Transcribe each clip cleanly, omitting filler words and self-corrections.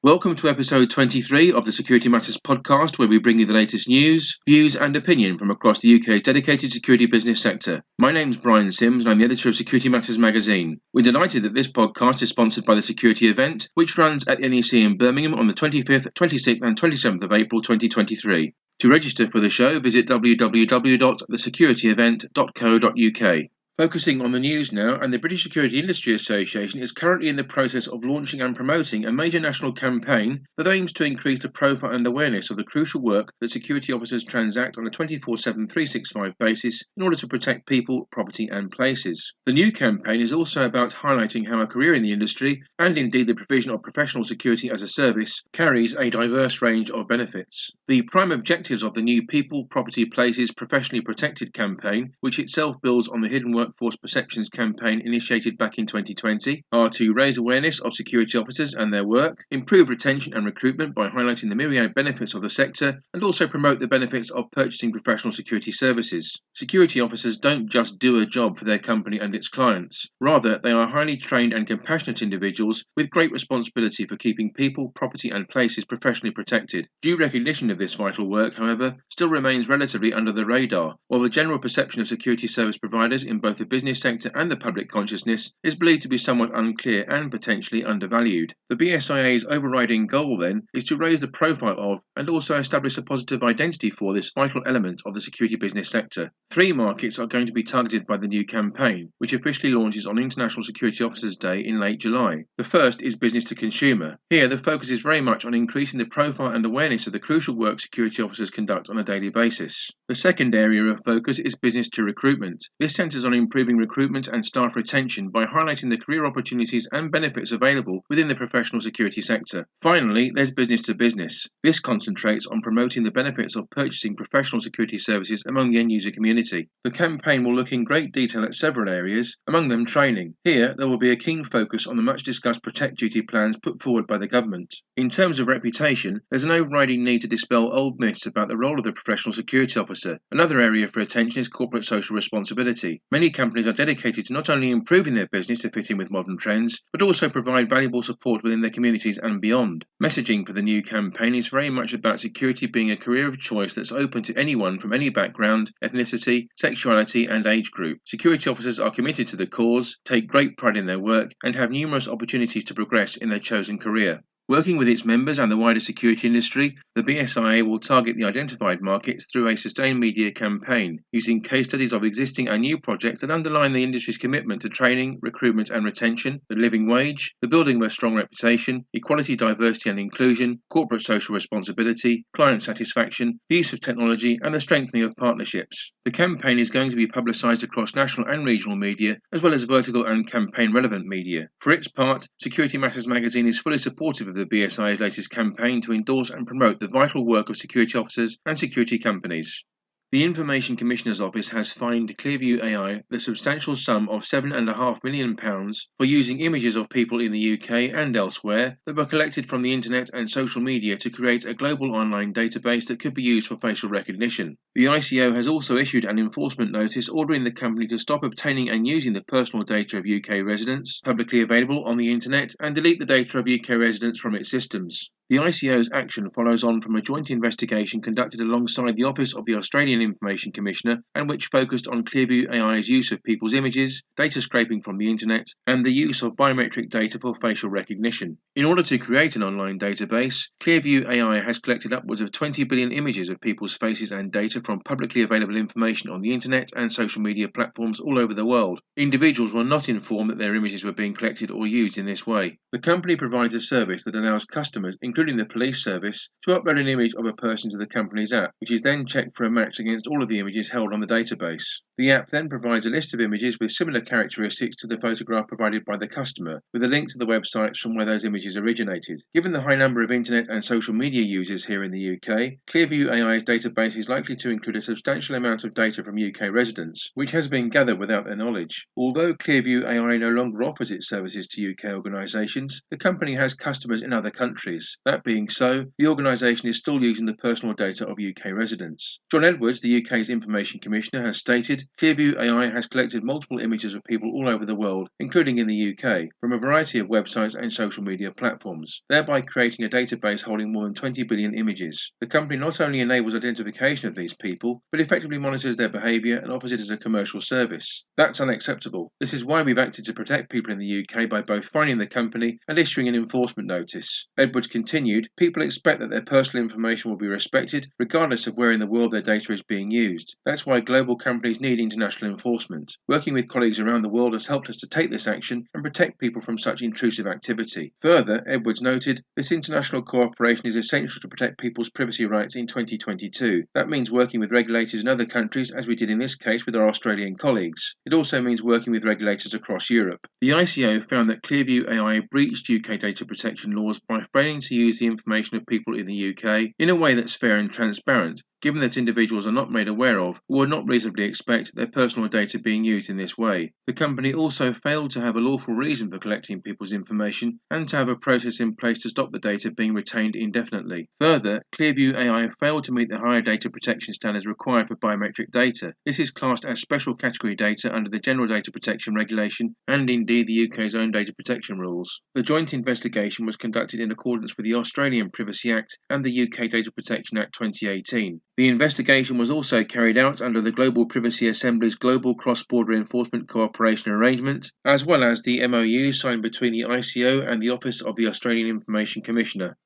Welcome to episode 23 of the Security Matters podcast, where we bring you the latest news, views and opinion from across the UK's dedicated security business sector. My name's Brian Sims and I'm the editor of Security Matters magazine. We're delighted that this podcast is sponsored by the Security Event, which runs at NEC in Birmingham on the 25th, 26th and 27th of April 2023. To register for the show, visit www.thesecurityevent.co.uk. Focusing on the news now, and the British Security Industry Association is currently in the process of launching and promoting a major national campaign that aims to increase the profile and awareness of the crucial work that security officers transact on a 24/7 365 basis in order to protect people, property and places. The new campaign is also about highlighting how a career in the industry, and indeed the provision of professional security as a service, carries a diverse range of benefits. The prime objectives of the new People, Property, Places Professionally Protected campaign, which itself builds on the Hidden Workforce Perceptions campaign initiated back in 2020, are to raise awareness of security officers and their work, improve retention and recruitment by highlighting the myriad benefits of the sector, and also promote the benefits of purchasing professional security services. Security officers don't just do a job for their company and its clients. Rather, they are highly trained and compassionate individuals with great responsibility for keeping people, property and places professionally protected. Due recognition of this vital work, however, still remains relatively under the radar, while the general perception of security service providers in both the business sector and the public consciousness is believed to be somewhat unclear and potentially undervalued. The BSIA's overriding goal, then, is to raise the profile of and also establish a positive identity for this vital element of the security business sector. 3 markets are going to be targeted by the new campaign, which officially launches on International Security Officers Day in late July. The first is business to consumer. Here, the focus is very much on increasing the profile and awareness of the crucial work security officers conduct on a daily basis. The second area of focus is business to recruitment. This centres on improving recruitment and staff retention by highlighting the career opportunities and benefits available within the professional security sector. Finally, there's business to business. This concentrates on promoting the benefits of purchasing professional security services among the end-user community. The campaign will look in great detail at several areas, among them training. Here, there will be a keen focus on the much-discussed Protect Duty plans put forward by the government. In terms of reputation, there's an overriding need to dispel old myths about the role of the professional security officer. Another area for attention is corporate social responsibility. Many companies are dedicated to not only improving their business to fit in with modern trends, but also provide valuable support within their communities and beyond. Messaging for the new campaign is very much about security being a career of choice that's open to anyone from any background, ethnicity, sexuality and age group. Security officers are committed to the cause, take great pride in their work, and have numerous opportunities to progress in their chosen career. Working with its members and the wider security industry, the BSIA will target the identified markets through a sustained media campaign, using case studies of existing and new projects that underline the industry's commitment to training, recruitment and retention, the living wage, the building of a strong reputation, equality, diversity and inclusion, corporate social responsibility, client satisfaction, the use of technology and the strengthening of partnerships. The campaign is going to be publicised across national and regional media, as well as vertical and campaign-relevant media. For its part, Security Matters magazine is fully supportive of the BSIA's latest campaign to endorse and promote the vital work of security officers and security companies. The Information Commissioner's Office has fined Clearview AI the substantial sum of £7.5 million for using images of people in the UK and elsewhere that were collected from the internet and social media to create a global online database that could be used for facial recognition. The ICO has also issued an enforcement notice ordering the company to stop obtaining and using the personal data of UK residents publicly available on the internet and delete the data of UK residents from its systems. The ICO's action follows on from a joint investigation conducted alongside the Office of the Australian Information Commissioner and which focused on Clearview AI's use of people's images, data scraping from the internet, and the use of biometric data for facial recognition. In order to create an online database, Clearview AI has collected upwards of 20 billion images of people's faces and data from publicly available information on the internet and social media platforms all over the world. Individuals were not informed that their images were being collected or used in this way. The company provides a service that allows customers, including the police service, to upload an image of a person to the company's app, which is then checked for a match against all of the images held on the database. The app then provides a list of images with similar characteristics to the photograph provided by the customer, with a link to the websites from where those images originated. Given the high number of internet and social media users here in the UK, Clearview AI's database is likely to include a substantial amount of data from UK residents, which has been gathered without their knowledge. Although Clearview AI no longer offers its services to UK organisations, the company has customers in other countries. That being so, the organisation is still using the personal data of UK residents. John Edwards, the UK's Information Commissioner, has stated, Clearview AI has collected multiple images of people all over the world, including in the UK, from a variety of websites and social media platforms, thereby creating a database holding more than 20 billion images. The company not only enables identification of these people, but effectively monitors their behaviour and offers it as a commercial service. That's unacceptable. This is why we've acted to protect people in the UK by both fining the company and issuing an enforcement notice. Edwards continued, people expect that their personal information will be respected, regardless of where in the world their data is being used. That's why global companies need international enforcement. Working with colleagues around the world has helped us to take this action and protect people from such intrusive activity. Further, Edwards noted, this international cooperation is essential to protect people's privacy rights in 2022. That means working with regulators in other countries, as we did in this case with our Australian colleagues. It also means working with regulators across Europe. The ICO found that Clearview AI breached UK data protection laws by failing to use the information of people in the UK in a way that's fair and transparent, given that individuals are not made aware of or would not reasonably expect their personal data being used in this way. The company also failed to have a lawful reason for collecting people's information and to have a process in place to stop the data being retained indefinitely. Further, Clearview AI failed to meet the higher data protection standards required for biometric data. This is classed as special category data under the General Data Protection Regulation and indeed the UK's own data protection rules. The joint investigation was conducted in accordance with the Australian Privacy Act and the UK Data Protection Act 2018. The investigation was also carried out under the Global Privacy Assembly's Global Cross-Border Enforcement Cooperation Arrangement, as well as the MOU signed between the ICO and the Office of the Australian Information Commissioner.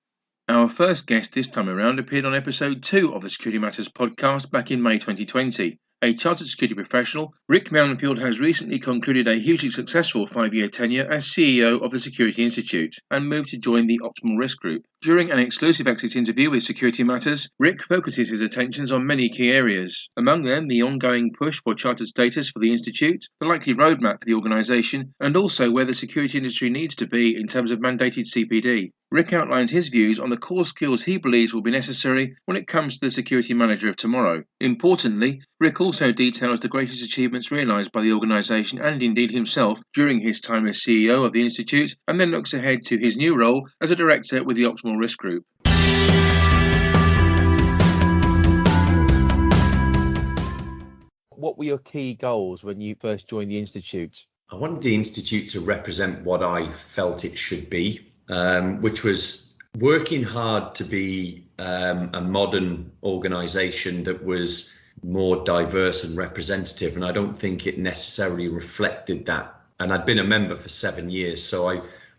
Our first guest this time around appeared on episode 2 of the Security Matters podcast back in May 2020. A chartered security professional, Rick Mounfield has recently concluded a hugely successful 5-year tenure as CEO of the Security Institute and moved to join the Optimal Risk Group. During an exclusive exit interview with Security Matters, Rick focuses his attentions on many key areas, among them the ongoing push for chartered status for the Institute, the likely roadmap for the organisation, and also where the security industry needs to be in terms of mandated CPD. Rick outlines his views on the core skills he believes will be necessary when it comes to the security manager of tomorrow. Importantly, Rick also details the greatest achievements realised by the organisation and indeed himself during his time as CEO of the Institute, and then looks ahead to his new role as a director with the Optimal Risk Group. What were your key goals when you first joined the Institute? I wanted the Institute to represent what I felt it should be, which was working hard to be a modern organisation that was more diverse and representative, and I don't think it necessarily reflected that. And I'd been a member for 7 years, so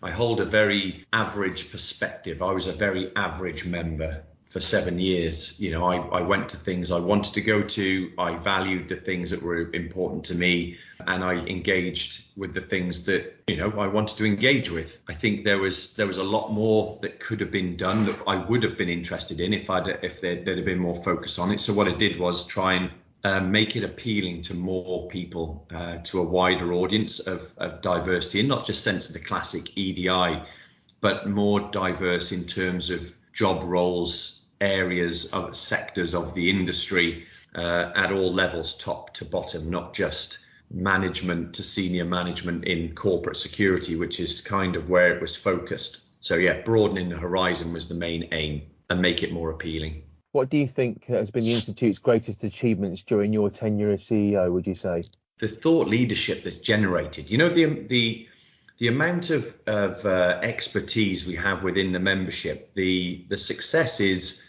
I hold a very average perspective. I was a very average member for 7 years. You know, I went to things I wanted to go to, I valued the things that were important to me, and I engaged with the things that, you know, I wanted to engage with. I think there was a lot more that could have been done that I would have been interested in if there'd have been more focus on it. So what I did was try and make it appealing to more people, to a wider audience of diversity, and not just sense of the classic EDI, but more diverse in terms of job roles, areas of sectors of the industry, at all levels, top to bottom, not just management to senior management in corporate security, which is kind of where it was focused. So yeah, broadening the horizon was the main aim and make it more appealing. What do you think has been the Institute's greatest achievements during your tenure as CEO, would you say? The thought leadership that's generated, you know, the amount of expertise we have within the membership, the success is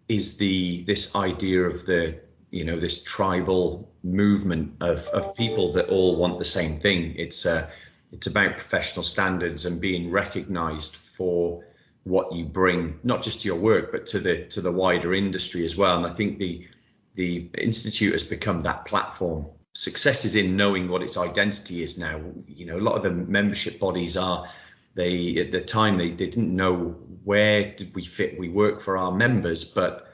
this idea of this tribal movement of people that all want the same thing. It's about professional standards and being recognized for what you bring, not just to your work, but to the wider industry as well. And I think the Institute has become that platform. Success is in knowing what its identity is now. You know, a lot of the membership bodies at the time they didn't know where did we fit. We work for our members, but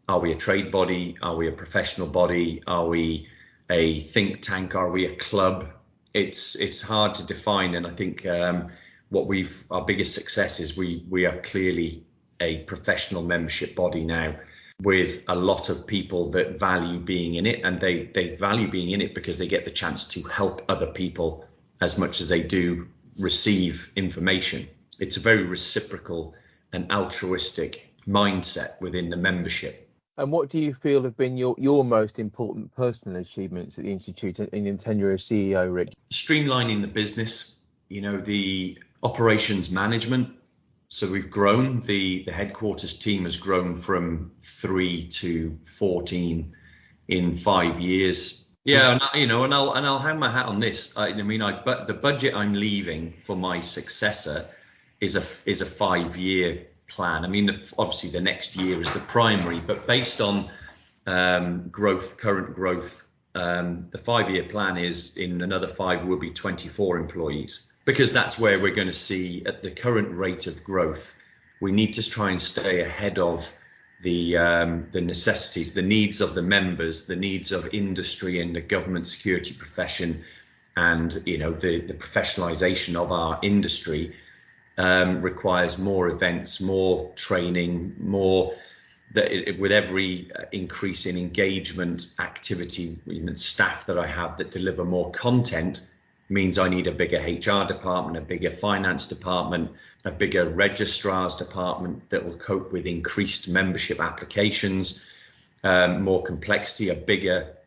are we a trade body? Are we a professional body? Are we a think tank? Are we a club? It's hard to define, and I think our biggest success is we are clearly a professional membership body now, with a lot of people that value being in it, and they value being in it because they get the chance to help other people as much as they do receive information. It's a very reciprocal an altruistic mindset within the membership. And what do you feel have been your most important personal achievements at the Institute in your tenure as CEO, Rick? Streamlining the business, the operations management. So we've grown, the headquarters team has grown from 3 to 14 in 5 years. Yeah, and I'll hang my hat on this. But the budget I'm leaving for my successor is a 5-year plan. Obviously the next year is the primary, but based on current growth, the 5-year plan is in another 5 will be 24 employees, because that's where we're going to see at the current rate of growth. We need to try and stay ahead of the necessities, the needs of the members, the needs of industry and the government security profession, and the professionalization of our industry requires more events, more training, more with every increase in engagement, activity, even staff that I have that deliver more content means I need a bigger HR department, a bigger finance department, a bigger registrar's department that will cope with increased membership applications, more complexity, a bigger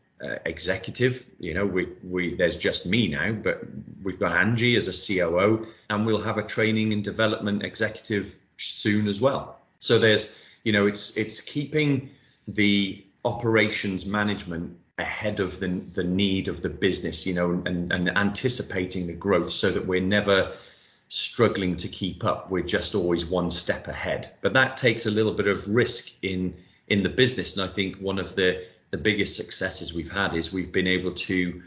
executive. There's just me now, but we've got Angie as a COO, and we'll have a training and development executive soon as well. So there's, it's keeping the operations management ahead of the need of the business, and anticipating the growth so that we're never struggling to keep up. We're just always one step ahead. But that takes a little bit of risk in the business. And I think one of the biggest successes we've had is we've been able to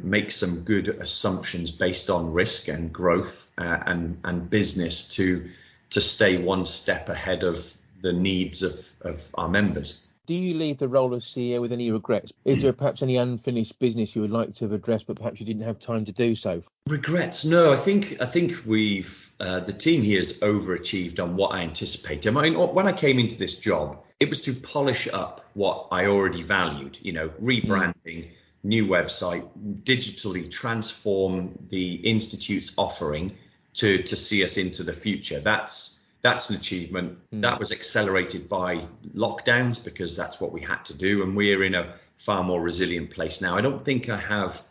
make some good assumptions based on risk and growth and business to stay one step ahead of the needs of our members. Do you leave the role of CEO with any regrets? Is there perhaps any unfinished business you would like to have addressed, but perhaps you didn't have time to do so? Regrets? No, I think we've the team here has overachieved on what I anticipated. When I came into this job, it was to polish up what I already valued. Rebranding, new website, digitally transform the Institute's offering to see us into the future. That's an achievement. That was accelerated by lockdowns because that's what we had to do, and we're in a far more resilient place now. I don't think I have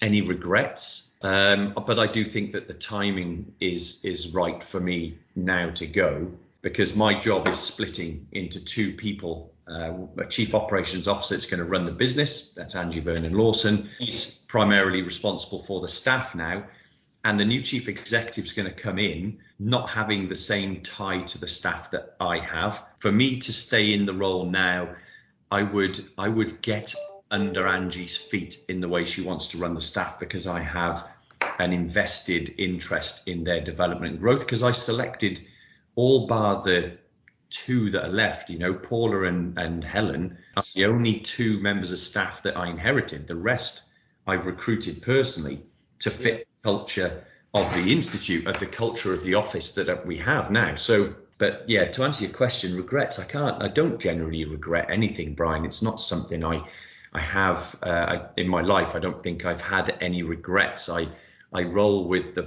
any regrets, but I do think that the timing is right for me now to go, because my job is splitting into 2 people. A chief operations officer that's going to run the business, that's Angie Vernon-Lawson. He's primarily responsible for the staff now. And the new chief executive is going to come in not having the same tie to the staff that I have. For me to stay in the role now, I would get under Angie's feet in the way she wants to run the staff, because I have an invested interest in their development and growth, because I selected all bar the 2 that are left, Paula and Helen are the only 2 members of staff that I inherited. The rest I've recruited personally to fit culture of the Institute, of the culture of the office that we have now. So, but yeah, to answer your question, regrets, I don't generally regret anything, Brian. It's not something I have in my life. I don't think I've had any regrets. I roll with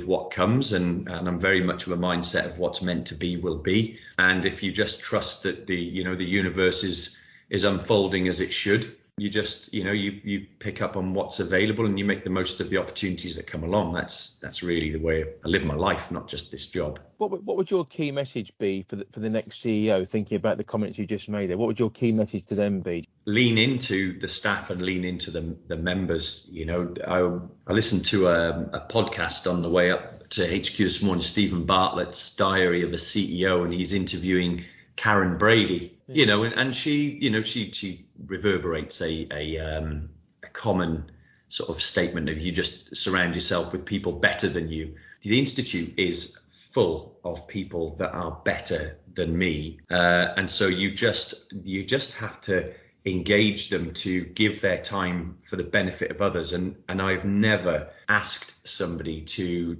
what comes, and I'm very much of a mindset of what's meant to be will be. And if you just trust that the universe is unfolding as it should, you just you pick up on what's available and you make the most of the opportunities that come along. That's really the way I live my life, not just this job. What would your key message be for the next CEO, thinking about the comments you just made there? What would your key message to them be? Lean into the staff and lean into the members. I listened to a podcast on the way up to HQ this morning, Stephen Bartlett's Diary of a CEO, and he's interviewing Karen Brady, and she reverberates a common sort of statement of, you just surround yourself with people better than you. The Institute is full of people that are better than me, and so you just have to engage them to give their time for the benefit of others. And I've never asked somebody to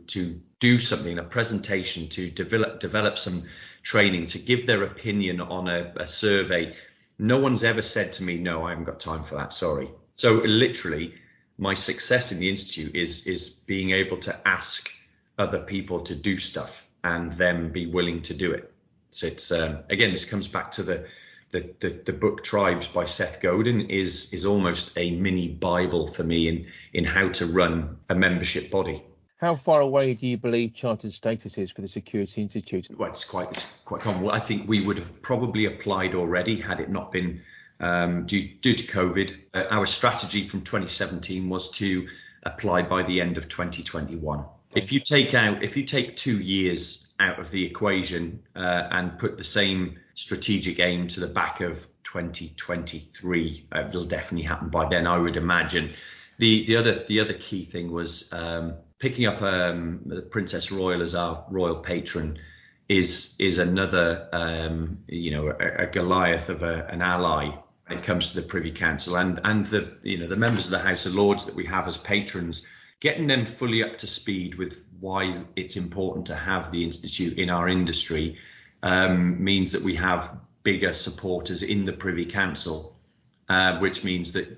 do something, a presentation, to develop some training, to give their opinion on a survey. No one's ever said to me, no, I haven't got time for that, sorry. So literally, my success in the Institute is being able to ask other people to do stuff. and them be willing to do it. So it's again, this comes back to the book Tribes by Seth Godin is almost a mini Bible for me in how to run a membership body. How far away do you believe chartered status is for the Security Institute? Well, it's quite common. I think we would have probably applied already had it not been due to COVID. Our strategy from 2017 was to apply by the end of 2021. If you take 2 years out of the equation and put the same strategic aim to the back of 2023, it'll definitely happen by then, I would imagine. The other key thing was picking up the Princess Royal as our royal patron is another a Goliath of an ally when it comes to the Privy Council and the members of the House of Lords that we have as patrons. Getting them fully up to speed with why it's important to have the Institute in our industry means that we have bigger supporters in the Privy Council, which means that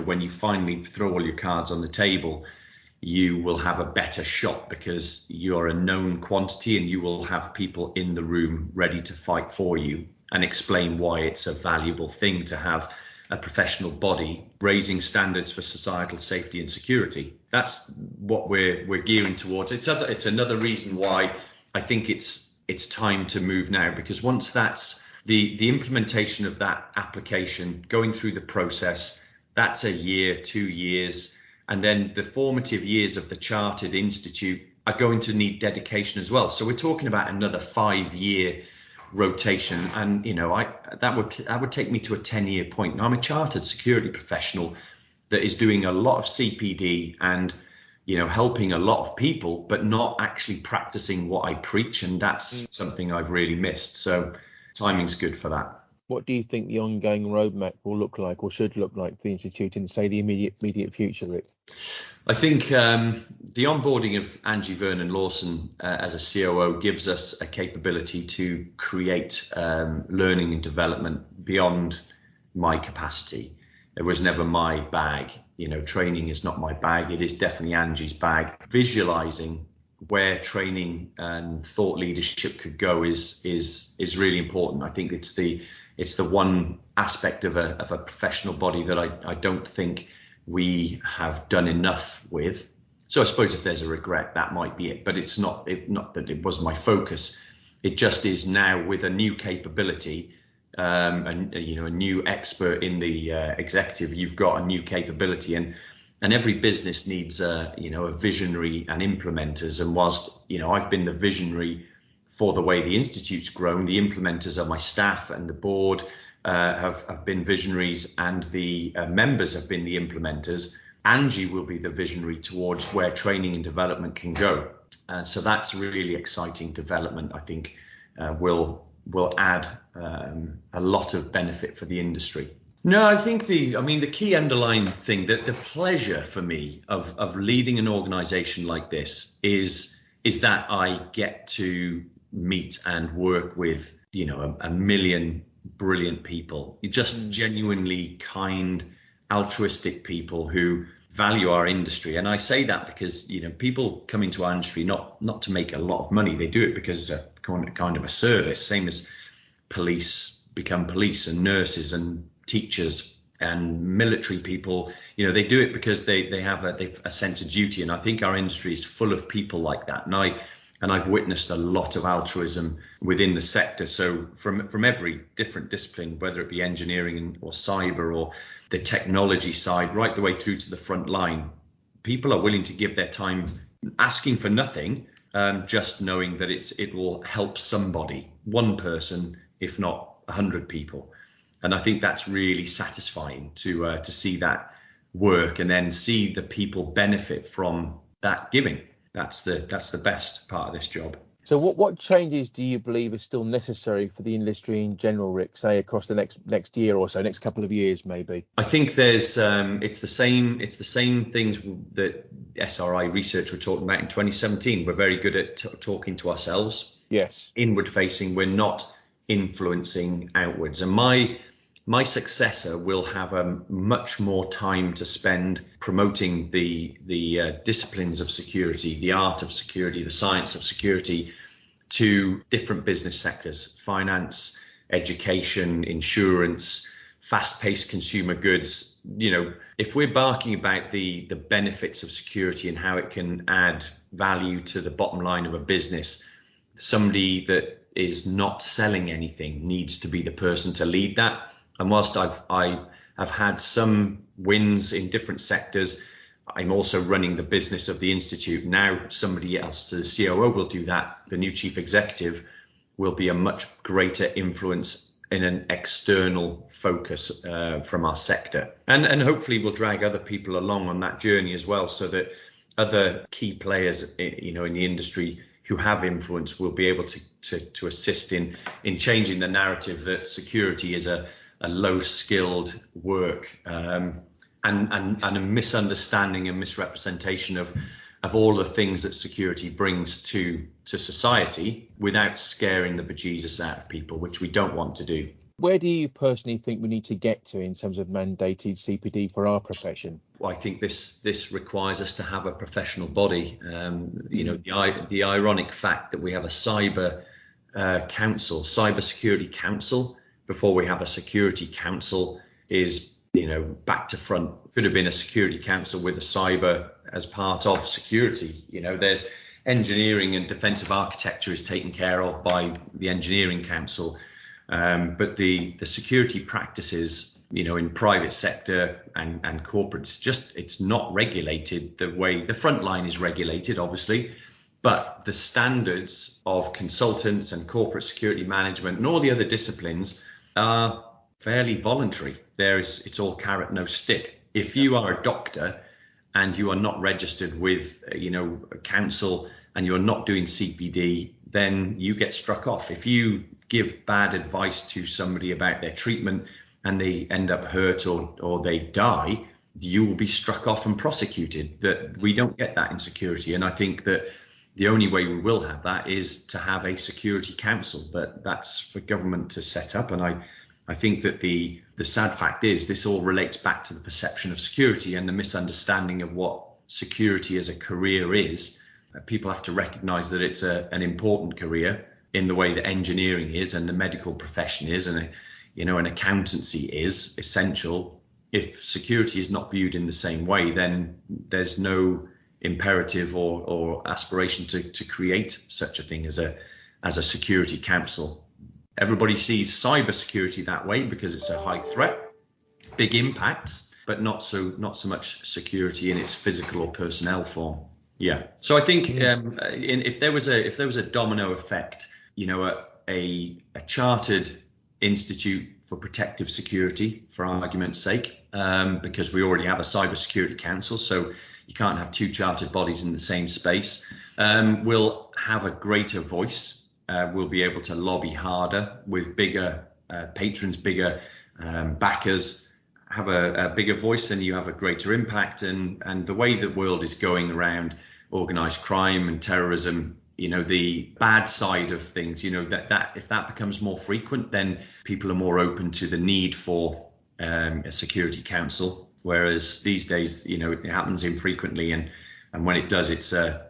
when you finally throw all your cards on the table, you will have a better shot because you're a known quantity and you will have people in the room ready to fight for you and explain why it's a valuable thing to have a professional body raising standards for societal safety and security. That's what we're gearing towards. It's another reason why I think it's time to move now, because once that's the implementation of that application, going through the process, that's a year, 2 years, and then the formative years of the Chartered Institute are going to need dedication as well. So we're talking about another 5-year rotation, and that would take me to a 10-year point. Now, I'm a chartered security professional that is doing a lot of CPD and helping a lot of people, but not actually practicing what I preach, and that's something I've really missed. So timing's good for that. What do you think the ongoing roadmap will look like, or should look like, for the Institute in, say, the immediate future, Rick? I think the onboarding of Angie Vernon-Lawson as a COO gives us a capability to create learning and development beyond my capacity. It was never my bag. Training is not my bag. It is definitely Angie's bag. Visualizing where training and thought leadership could go is really important. I think it's the one aspect of a professional body that I don't think we have done enough with. So I suppose if there's a regret, that might be it, but it's not that it was my focus. It just is now with a new capability, and a new expert in the executive. You've got a new capability, and every business needs a visionary and implementers. And whilst I've been the visionary for the way the Institute's grown, the implementers are my staff, and the board have been visionaries, and the members have been the implementers. Angie will be the visionary towards where training and development can go. So that's really exciting development. I think will add a lot of benefit for the industry. No, I think the key underlying thing, that the pleasure for me of leading an organization like this is that I get to meet and work with a million brilliant people, just genuinely kind, altruistic people who value our industry. And I say that because people come into our industry not to make a lot of money. They do it because it's a kind of a service, same as police become police, and nurses and teachers and military people. They do it because they have a sense of duty. And I think our industry is full of people like that. And I've witnessed a lot of altruism within the sector. So from every different discipline, whether it be engineering or cyber or the technology side, right the way through to the front line, people are willing to give their time, asking for nothing, just knowing that it will help somebody, one person, if not 100 people. And I think that's really satisfying to see that work and then see the people benefit from that giving. That's the best part of this job. So what changes do you believe are still necessary for the industry in general, Rick, say across the next year or so, next couple of years maybe? I think there's it's the same things that SRI research were talking about in 2017. We're very good at talking to ourselves. Yes. Inward facing. We're not influencing outwards. And my successor will have much more time to spend promoting the disciplines of security, the art of security, the science of security to different business sectors: finance, education, insurance, fast-paced consumer goods. If we're barking about the benefits of security and how it can add value to the bottom line of a business, somebody that is not selling anything needs to be the person to lead that. And whilst I've had some wins in different sectors, I'm also running the business of the Institute. Now somebody else, so the COO will do that. The new chief executive will be a much greater influence in an external focus from our sector. And hopefully we'll drag other people along on that journey as well, so that other key players in the industry who have influence will be able to assist in changing the narrative that security is a low skilled work, and a misunderstanding and misrepresentation of all the things that security brings to society, without scaring the bejesus out of people, which we don't want to do. Where do you personally think we need to get to in terms of mandated CPD for our profession? Well, I think this requires us to have a professional body. The ironic fact that we have a cyber security council before we have a security council is, back to front. Could have been a security council with a cyber as part of security. There's engineering and defensive architecture is taken care of by the engineering council, but the security practices, in private sector and corporate, it's not regulated the way the front line is regulated, obviously, but the standards of consultants and corporate security management and all the other disciplines are fairly voluntary. It's all carrot, no stick. If you are a doctor and you are not registered with, a council, and you're not doing CPD, then you get struck off. If you give bad advice to somebody about their treatment and they end up hurt or they die, you will be struck off and prosecuted. That we don't get that in security. And I think that the only way we will have that is to have a security council, but that's for government to set up. And I think that the sad fact is this all relates back to the perception of security and the misunderstanding of what security as a career is. People have to recognize that it's an important career in the way that engineering is and the medical profession is, and an accountancy is essential. If security is not viewed in the same way, then there's no imperative or aspiration to create such a thing as a security council. Everybody sees cybersecurity that way because it's a high threat, big impacts, but not so much security in its physical or personnel form. Yeah. So I think if there was a domino effect, a chartered institute for protective security, for argument's sake, because we already have a cybersecurity council, so you can't have two chartered bodies in the same space, will have a greater voice. We'll be able to lobby harder with bigger patrons, bigger backers, have a bigger voice, then you have a greater impact. And the way the world is going around organized crime and terrorism, the bad side of things, that if that becomes more frequent, then people are more open to the need for a security council. Whereas these days, it happens infrequently, and when it does, it's a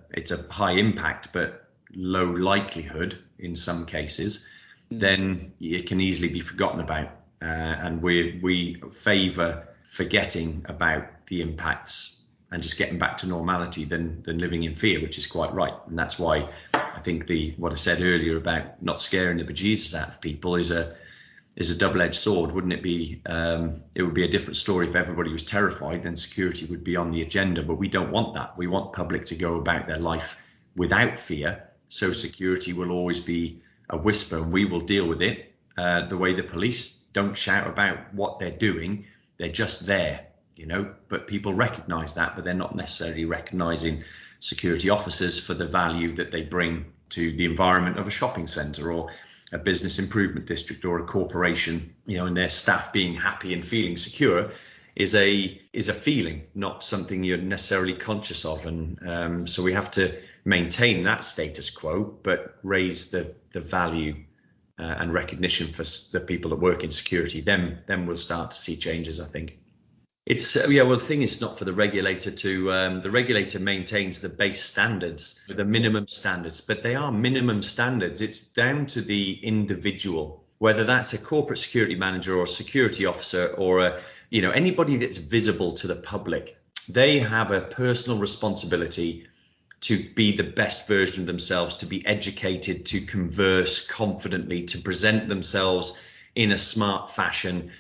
high impact but low likelihood in some cases. Then it can easily be forgotten about, and we favour forgetting about the impacts and just getting back to normality than living in fear, which is quite right. And that's why I think what I said earlier about not scaring the bejesus out of people is a double-edged sword. Wouldn't it be? It would be a different story if everybody was terrified, then security would be on the agenda. But we don't want that. We want public to go about their life without fear. So security will always be a whisper, and we will deal with it the way the police don't shout about what they're doing. They're just there, but people recognize that, but they're not necessarily recognizing security officers for the value that they bring to the environment of a shopping center or a business improvement district or a corporation, and their staff being happy and feeling secure is a feeling, not something you're necessarily conscious of. And so we have to maintain that status quo, but raise the value and recognition for the people that work in security. Then we'll start to see changes, I think. It's yeah. Well, the thing is, not for the regulator to. The regulator maintains the base standards, the minimum standards, but they are minimum standards. It's down to the individual, whether that's a corporate security manager or a security officer or anybody that's visible to the public. They have a personal responsibility to be the best version of themselves, to be educated, to converse confidently, to present themselves in a smart fashion.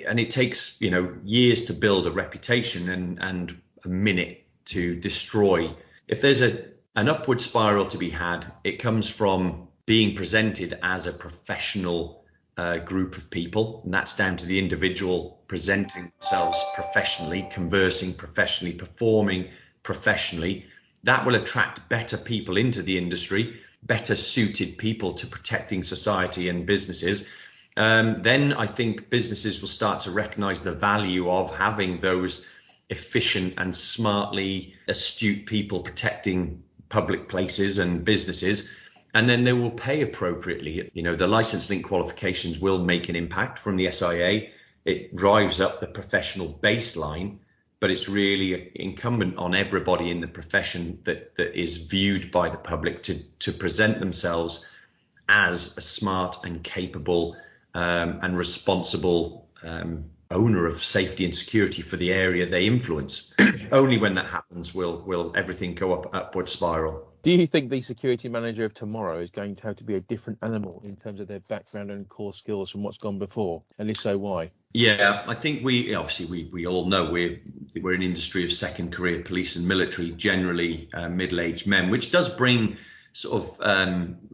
And it takes, years to build a reputation and a minute to destroy. If there's an upward spiral to be had, it comes from being presented as a professional group of people. And that's down to the individual presenting themselves professionally, conversing professionally, performing professionally. That will attract better people into the industry, better suited people to protecting society and businesses. Then I think businesses will start to recognize the value of having those efficient and smartly astute people protecting public places and businesses. And then they will pay appropriately. The license link qualifications will make an impact from the SIA. It drives up the professional baseline, but it's really incumbent on everybody in the profession that is viewed by the public to present themselves as a smart and capable and responsible owner of safety and security for the area they influence. Only when that happens will everything go upward spiral. Do you think the security manager of tomorrow is going to have to be a different animal in terms of their background and core skills from what's gone before? And if so, why? Yeah, I think we all know we're an industry of second career police and military, generally middle-aged men, which does bring sort of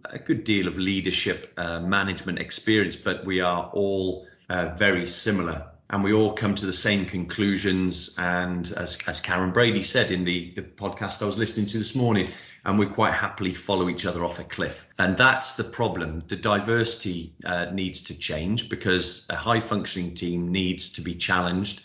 a good deal of leadership management experience, but we are all very similar. And we all come to the same conclusions. And as Karen Brady said in the podcast I was listening to this morning, and we quite happily follow each other off a cliff. And that's the problem. The diversity needs to change because a high functioning team needs to be challenged.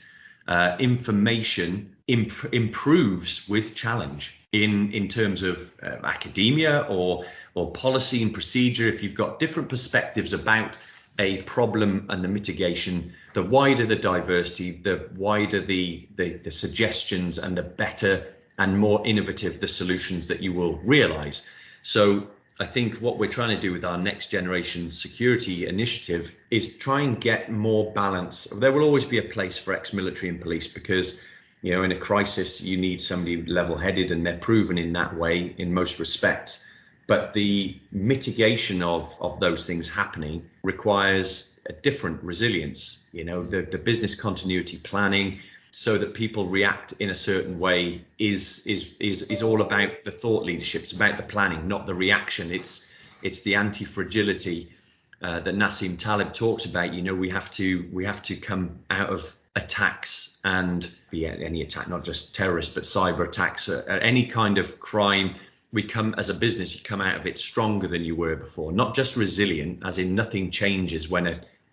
Information improves with challenge in terms of academia or policy and procedure. If you've got different perspectives about a problem and the mitigation, the wider the diversity, the wider the suggestions and the better and more innovative the solutions that you will realize. So I think what we're trying to do with our next generation security initiative is try and get more balance. There will always be a place for ex-military and police because, in a crisis, you need somebody level-headed, and they're proven in that way in most respects. But the mitigation of those things happening requires a different resilience. The business continuity planning, so that people react in a certain way is all about the thought leadership. It's about the planning, not the reaction. It's the anti-fragility that Nassim Taleb talks about. We have to come out of attacks and any attack, not just terrorist, but cyber attacks, any kind of crime. We come as a business, you come out of it stronger than you were before, not just resilient, as in nothing changes when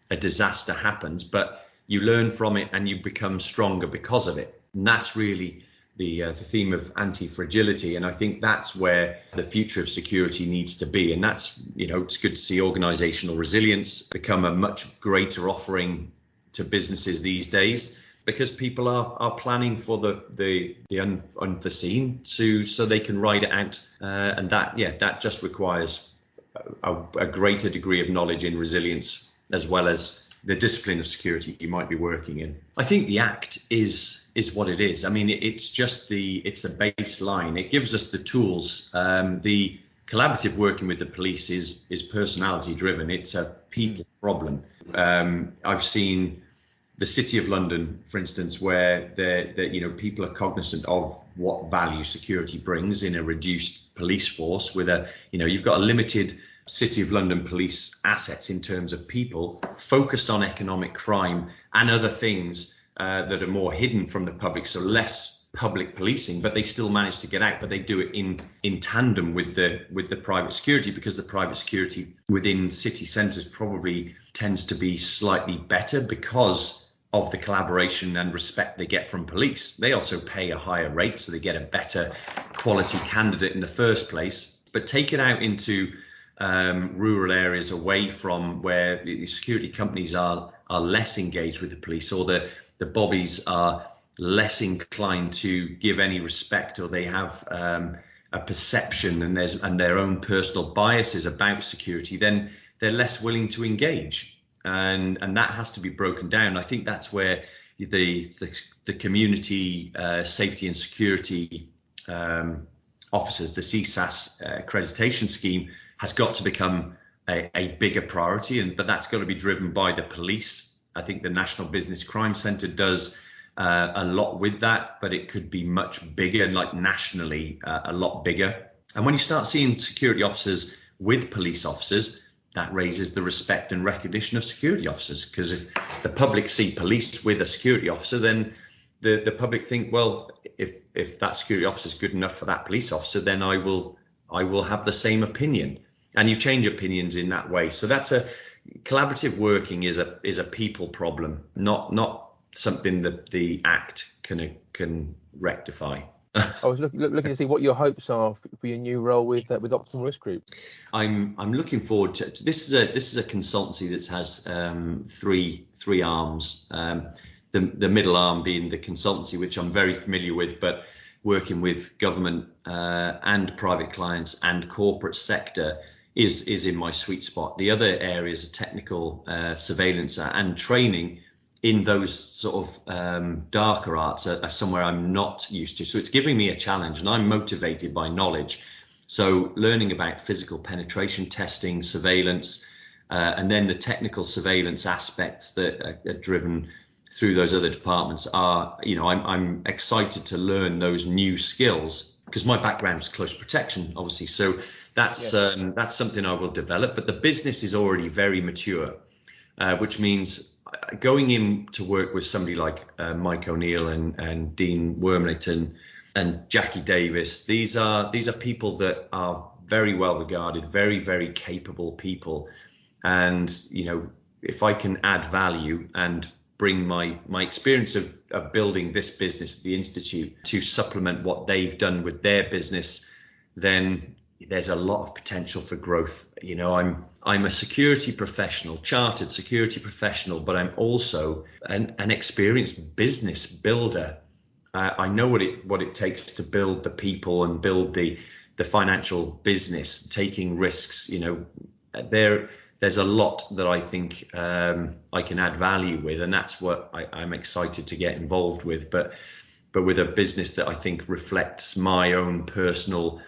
a disaster happens, but you learn from it and you become stronger because of it. And that's really the theme of anti-fragility. And I think that's where the future of security needs to be. And that's, it's good to see organizational resilience become a much greater offering to businesses these days, because people are planning for the unforeseen so they can ride it out. And that just requires a greater degree of knowledge in resilience, as well as the discipline of security you might be working in. I think the Act is what it is. I mean, it's a baseline. It gives us the tools. The collaborative working with the police is personality driven. It's a people problem. I've seen the City of London, for instance, where people are cognizant of what value security brings in a reduced police force with you've got a limited City of London police assets in terms of people focused on economic crime and other things that are more hidden from the public, so less public policing, but they still manage to get out, but they do it in tandem with the private security, because the private security within city centres probably tends to be slightly better because of the collaboration and respect they get from police. They also pay a higher rate, so they get a better quality candidate in the first place. But take it out into rural areas away from where the security companies are less engaged with the police, or the bobbies are less inclined to give any respect, or they have a perception and their own personal biases about security, then they're less willing to engage, and that has to be broken down. I think that's where the community safety and security officers, the CSAS accreditation scheme, has got to become a bigger priority, but that's got to be driven by the police. I think the National Business Crime Centre does a lot with that, but it could be much bigger, like nationally, a lot bigger. And when you start seeing security officers with police officers, that raises the respect and recognition of security officers, because if the public see police with a security officer, then the public think, well, if that security officer is good enough for that police officer, then I will have the same opinion. And you change opinions in that way. So that's collaborative working is a people problem, not something that the Act can rectify. I was looking to see what your hopes are for your new role with Optimal Risk Group. I'm looking forward to this. Is a consultancy that has three arms. The middle arm being the consultancy, which I'm very familiar with, but working with government and private clients and corporate sector is in my sweet spot. The other areas of technical surveillance and training in those sort of darker arts are somewhere I'm not used to. So it's giving me a challenge, and I'm motivated by knowledge. So learning about physical penetration testing, surveillance, and then the technical surveillance aspects that are driven through those other departments are, I'm excited to learn those new skills, because my background is close protection, obviously. So that's something I will develop. But the business is already very mature, which means going in to work with somebody like Mike O'Neill and Dean Wormley and Jackie Davis. These are people that are very well regarded, very, very capable people. And, if I can add value and bring my experience of building this business, the Institute, to supplement what they've done with their business, then there's a lot of potential for growth. I'm a security professional, chartered security professional, but I'm also an experienced business builder. I know what it takes to build the people and build the financial business, taking risks. There's a lot that I think I can add value with, and that's what I'm excited to get involved with. But with a business that I think reflects my own personal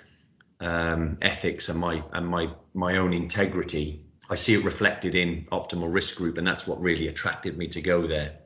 ethics and my own integrity. I see it reflected in Optimal Risk Group, and that's what really attracted me to go there.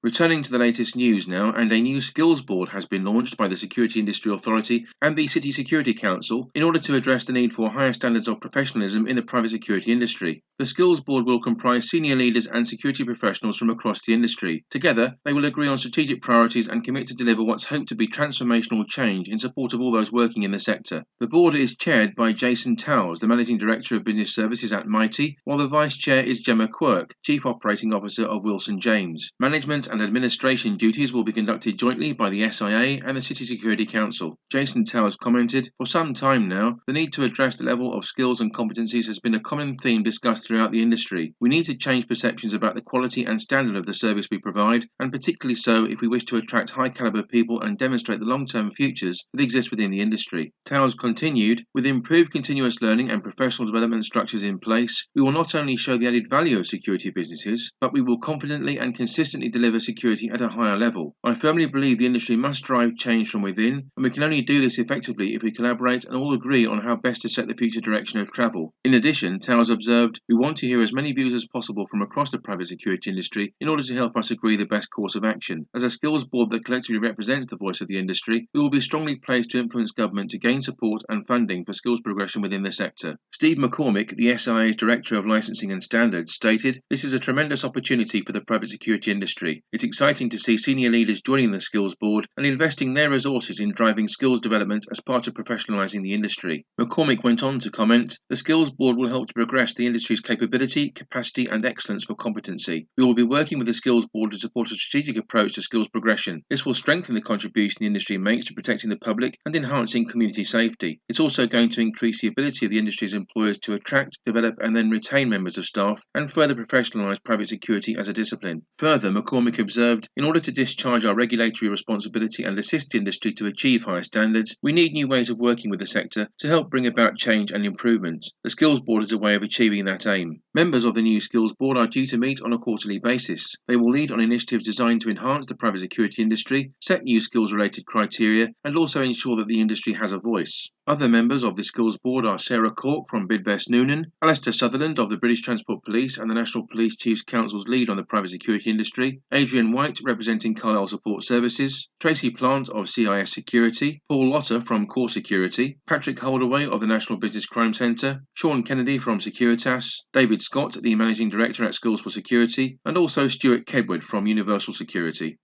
Returning to the latest news now, and a new skills board has been launched by the Security Industry Authority and the City Security Council in order to address the need for higher standards of professionalism in the private security industry. The skills board will comprise senior leaders and security professionals from across the industry. Together, they will agree on strategic priorities and commit to deliver what's hoped to be transformational change in support of all those working in the sector. The board is chaired by Jason Towers, the Managing Director of Business Services at Mighty, while the Vice Chair is Gemma Quirk, Chief Operating Officer of Wilson James. Management and administration duties will be conducted jointly by the SIA and the City Security Council. Jason Towers commented, "For some time now, the need to address the level of skills and competencies has been a common theme discussed throughout the industry. We need to change perceptions about the quality and standard of the service we provide, and particularly so if we wish to attract high-caliber people and demonstrate the long-term futures that exist within the industry." Towers continued, "With improved continuous learning and professional development structures in place, we will not only show the added value of security businesses, but we will confidently and consistently deliver security at a higher level. I firmly believe the industry must drive change from within, and we can only do this effectively if we collaborate and all agree on how best to set the future direction of travel." In addition, Towers observed, "We want to hear as many views as possible from across the private security industry in order to help us agree the best course of action. As a skills board that collectively represents the voice of the industry, we will be strongly placed to influence government to gain support and funding for skills progression within the sector." Steve McCormick, the SIA's Director of Licensing and Standards, stated, "This is a tremendous opportunity for the private security industry. it's exciting to see senior leaders joining the Skills Board and investing their resources in driving skills development as part of professionalising the industry. McCormick went on to comment, the Skills Board will help to progress the industry's capability, capacity and excellence for competency. We will be working with the Skills Board to support a strategic approach to skills progression. This will strengthen the contribution the industry makes to protecting the public and enhancing community safety. It's also going to increase the ability of the industry's employers to attract, develop and then retain members of staff and further professionalise private security as a discipline. Further, McCormick observed, in order to discharge our regulatory responsibility and assist the industry to achieve higher standards, we need new ways of working with the sector to help bring about change and improvement. The Skills Board is a way of achieving that aim. Members of the new Skills Board are due to meet on a quarterly basis. They will lead on initiatives designed to enhance the private security industry, set new skills-related criteria, and also ensure that the industry has a voice. Other members of the Skills Board are Sarah Cork from Bidvest Noonan, Alistair Sutherland of the British Transport Police and the National Police Chiefs Council's lead on the private security industry, Adrian White representing Carlisle Support Services, Tracy Plant of CIS Security, Paul Lotter from Core Security, Patrick Holdaway of the National Business Crime Centre, Sean Kennedy from Securitas, David Scott, the Managing Director at Skills for Security, and also Stuart Kedwood from Universal Security.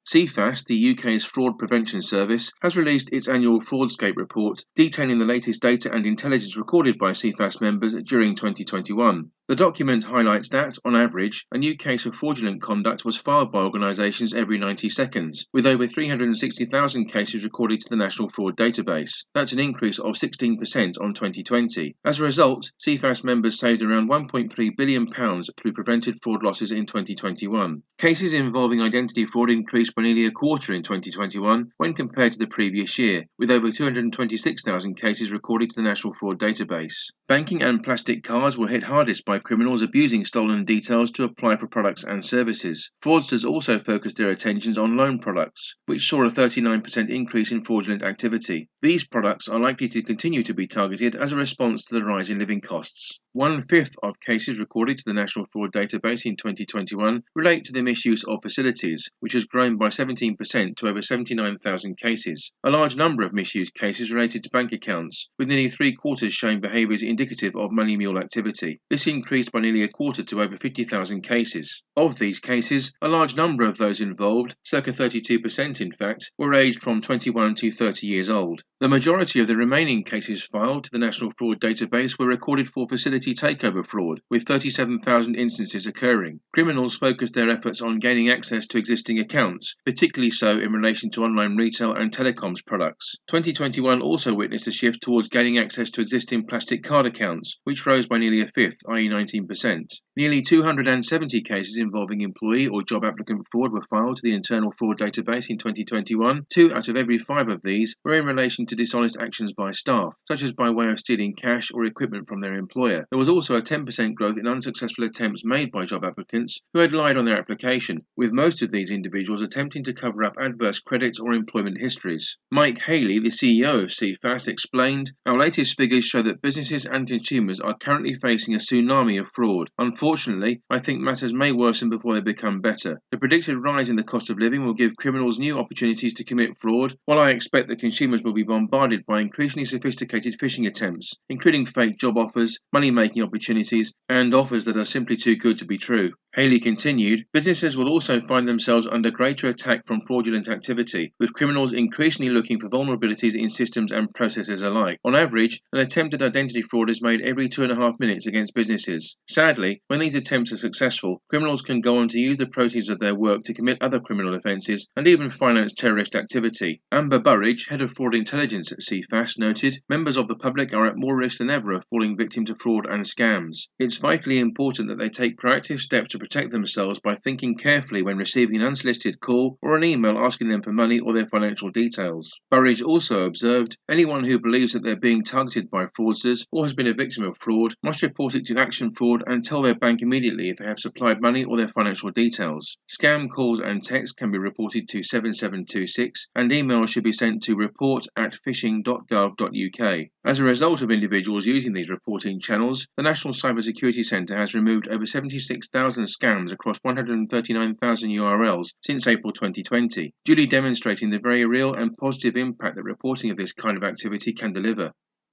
CSyP, the UK's fraud prevention service, has released its annual Fraudscape report detailing the latest data and intelligence recorded by CSyP members during 2021. The document highlights that, on average, a new case of fraudulent conduct was filed by organisations every 90 seconds, with over 360,000 cases recorded to the National Fraud Database. That's an increase of 16% on 2020. As a result, CSyP members saved around £1.3 billion through prevented fraud losses in 2021. Cases involving identity fraud increased by nearly a quarter in 2021 when compared to the previous year, with over 226,000 cases recorded to the National Fraud Database. Banking and plastic cards were hit hardest by criminals abusing stolen details to apply for products and services. Fraudsters also focused their attentions on loan products, which saw a 39% increase in fraudulent activity. These products are likely to continue to be targeted as a response to the rise in living costs. 1/5 of cases recorded to the National Fraud Database in 2021 relate to the misuse of facilities, which has grown by 17% to over 79,000 cases. A large number of misuse cases related to bank accounts, with nearly 3/4 showing behaviours indicative of money mule activity. This increased by nearly a quarter to over 50,000 cases. Of these cases, a large number of those involved, circa 32% in fact, were aged from 21 to 30 years old. The majority of the remaining cases filed to the National Fraud Database were recorded for facility takeover fraud, with 37,000 instances occurring. Criminals focused their efforts on gaining access to existing accounts, particularly so in relation to online retail and telecoms products. 2021 also witnessed a shift towards gaining access to existing plastic card accounts, which rose by nearly a fifth, i.e. 19%. Nearly 270 cases involving employee or job applicant fraud were filed to the Internal Fraud Database in 2021. 2 out of every 5 of these were in relation to dishonest actions by staff, such as by way of stealing cash or equipment from their employer. There was also a 10% growth in unsuccessful attempts made by job applicants who had lied on their application, with most of these individuals attempting to cover up adverse credit or employment histories. Mike Haley, the CEO of CSyP, explained, "Our latest figures show that businesses and consumers are currently facing a tsunami of fraud. Unfortunately, I think matters may worsen before they become better. The predicted rise in the cost of living will give criminals new opportunities to commit fraud, while I expect that consumers will be bombarded by increasingly sophisticated phishing attempts, including fake job offers, money-making opportunities, and offers that are simply too good to be true." Haley continued, "Businesses will also find themselves under greater attack from fraudulent activity, with criminals increasingly looking for vulnerabilities in systems and processes alike. On average, an attempted identity fraud is made every 2.5 minutes against businesses. Sadly, when these attempts are successful, criminals can go on to use the proceeds of their work to commit other criminal offences and even finance terrorist activity." Amber Burridge, head of fraud intelligence at CSyP, noted, "Members of the public are at more risk than ever of falling victim to fraud and scams. It's vitally important that they take proactive steps to protect themselves by thinking carefully when receiving an unsolicited call or an email asking them for money or their financial details." Burridge also observed, "Anyone who believes that they're being targeted by fraudsters or has been a victim of fraud must report it to Action Fraud and tell their bank immediately if they have supplied money or their financial details. Scam calls and texts can be reported to 7726 and emails should be sent to report@phishing.gov.uk. As a result of individuals using these reporting channels, the National Cyber Security Centre has removed over 76,000 scams across 139,000 URLs since April 2020, duly demonstrating the very real and positive impact that reporting of this kind of activity can deliver."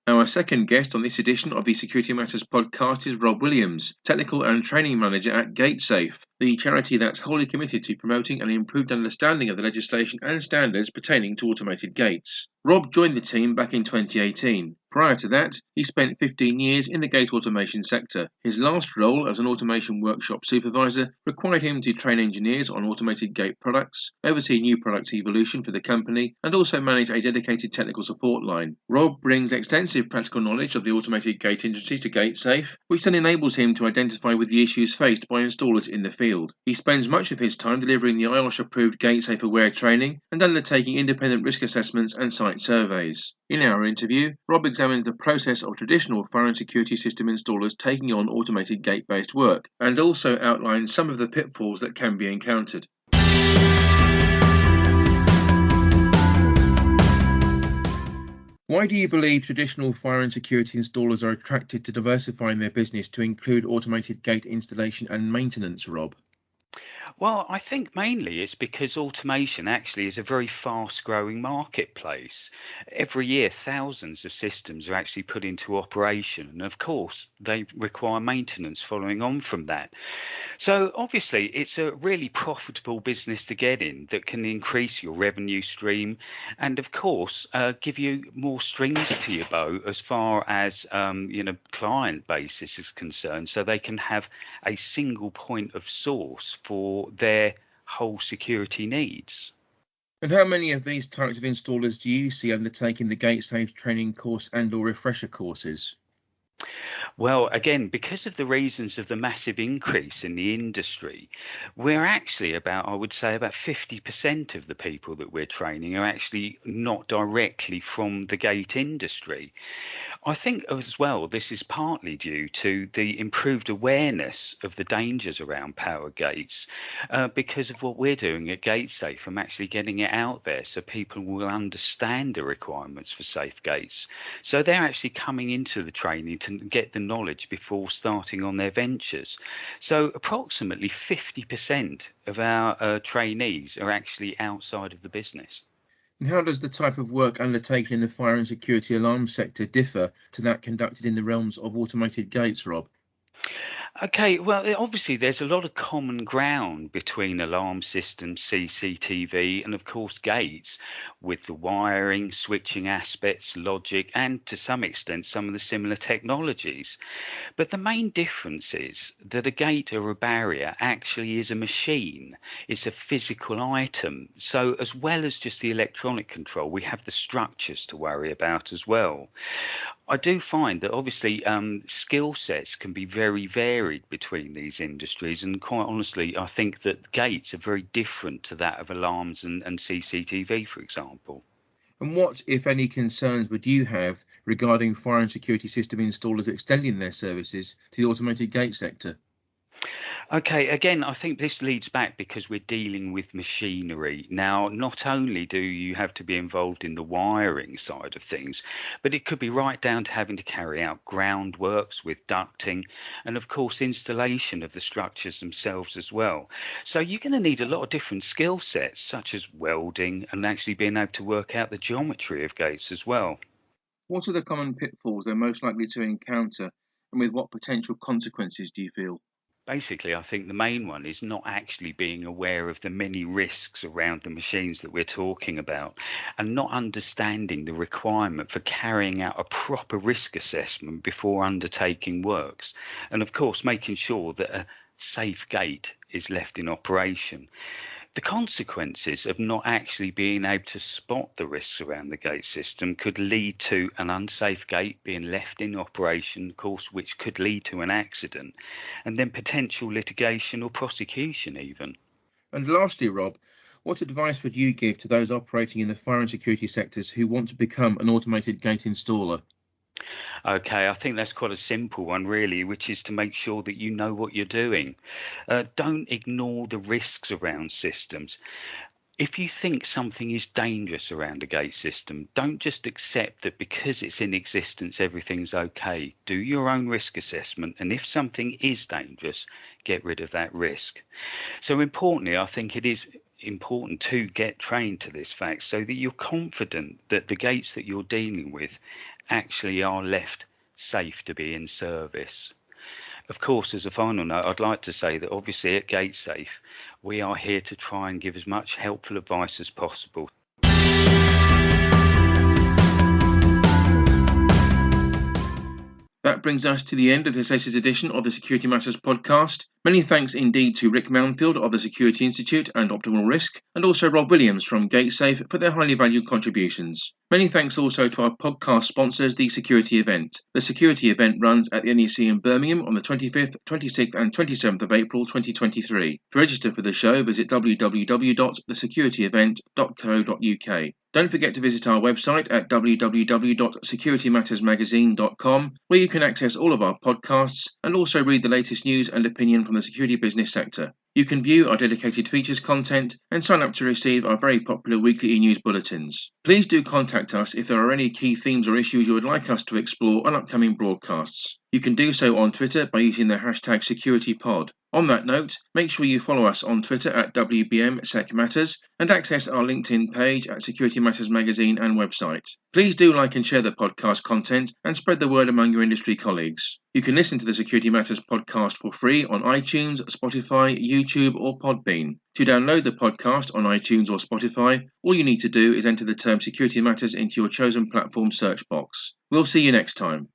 Our second guest on this edition of the Security Matters podcast is Rob Williams, Technical and Training Manager at GateSafe, the charity that's wholly committed to promoting an improved understanding of the legislation and standards pertaining to automated gates. Rob joined the team back in 2018. Prior to that, he spent 15 years in the gate automation sector. His last role as an automation workshop supervisor required him to train engineers on automated gate products, oversee new product evolution for the company, and also manage a dedicated technical support line. Rob brings extensive practical knowledge of the automated gate industry to GateSafe, which then enables him to identify with the issues faced by installers in the field. He spends much of his time delivering the IOSH-approved GateSafe Aware training and undertaking independent risk assessments and site surveys. In our interview, Rob examines the process of traditional fire and security system installers taking on automated gate-based work, and also outlines some of the pitfalls that can be encountered. Why do you believe traditional fire and security installers are attracted to diversifying their business to include automated gate installation and maintenance, Rob? Well, I think mainly it's because automation actually is a very fast growing marketplace. Every year, thousands of systems are actually put into operation, and of course, they require maintenance following on from that. So, obviously, it's a really profitable business to get in that can increase your revenue stream and, of course, give you more strings to your bow as far as client basis is concerned, so they can have a single point of source for their whole security needs. And how many of these types of installers do you see undertaking the GateSafe training course and/or refresher courses? Well, again, because of the reasons of the massive increase in the industry, we're actually I would say about 50% of the people that we're training are actually not directly from the gate industry. I think as well, this is partly due to the improved awareness of the dangers around power gates because of what we're doing at GateSafe. I'm actually getting it out there so people will understand the requirements for safe gates. So they're actually coming into the training to get the knowledge before starting on their ventures. So approximately 50% of our trainees are actually outside of the business. And how does the type of work undertaken in the fire and security alarm sector differ to that conducted in the realms of automated gates, Rob? Okay, well, obviously there's a lot of common ground between alarm systems, CCTV, and of course gates, with the wiring, switching aspects, logic, and to some extent some of the similar technologies. But the main difference is that a gate or a barrier actually is a machine. It's a physical item. So as well as just the electronic control, we have the structures to worry about as well. I do find that obviously skill sets can be very varied between these industries, and quite honestly, I think that gates are very different to that of alarms and CCTV, for example. And what, if any, concerns would you have regarding fire and security system installers extending their services to the automated gate sector? Okay, again, I think this leads back because we're dealing with machinery. Now, not only do you have to be involved in the wiring side of things, but it could be right down to having to carry out groundworks with ducting and, of course, installation of the structures themselves as well. So you're going to need a lot of different skill sets, such as welding and actually being able to work out the geometry of gates as well. What are the common pitfalls they're most likely to encounter, and with what potential consequences do you feel? Basically, I think the main one is not actually being aware of the many risks around the machines that we're talking about and not understanding the requirement for carrying out a proper risk assessment before undertaking works. And of course, making sure that a safe gate is left in operation. The consequences of not actually being able to spot the risks around the gate system could lead to an unsafe gate being left in operation, of course, which could lead to an accident, and then potential litigation or prosecution even. And lastly, Rob, what advice would you give to those operating in the fire and security sectors who want to become an automated gate installer? Okay, I think that's quite a simple one, really, which is to make sure that you know what you're doing. Don't ignore the risks around systems. If you think something is dangerous around a gate system, don't just accept that because it's in existence, everything's okay. Do your own risk assessment, and if something is dangerous, get rid of that risk. So importantly, I think it is important to get trained to this fact so that you're confident that the gates that you're dealing with actually are left safe to be in service. Of course, as a final note, I'd like to say that obviously at GateSafe, we are here to try and give as much helpful advice as possible. That brings us to the end of this latest edition of the Security Matters podcast. Many thanks indeed to Rick Mounfield of the Security Institute and Optimal Risk, and also Rob Williams from GateSafe for their highly valued contributions. Many thanks also to our podcast sponsors, The Security Event. The Security Event runs at the NEC in Birmingham on the 25th, 26th and 27th of April 2023. To register for the show, visit www.thesecurityevent.co.uk. Don't forget to visit our website at www.securitymattersmagazine.com, where you can access all of our podcasts and also read the latest news and opinion from the security business sector. You can view our dedicated features content and sign up to receive our very popular weekly e-news bulletins. Please do contact us if there are any key themes or issues you would like us to explore on upcoming broadcasts. You can do so on Twitter by using the hashtag SecurityPod. On that note, make sure you follow us on Twitter at WBMSecMatters and access our LinkedIn page at Security Matters Magazine and website. Please do like and share the podcast content and spread the word among your industry colleagues. You can listen to the Security Matters podcast for free on iTunes, Spotify, YouTube or Podbean. To download the podcast on iTunes or Spotify, all you need to do is enter the term Security Matters into your chosen platform search box. We'll see you next time.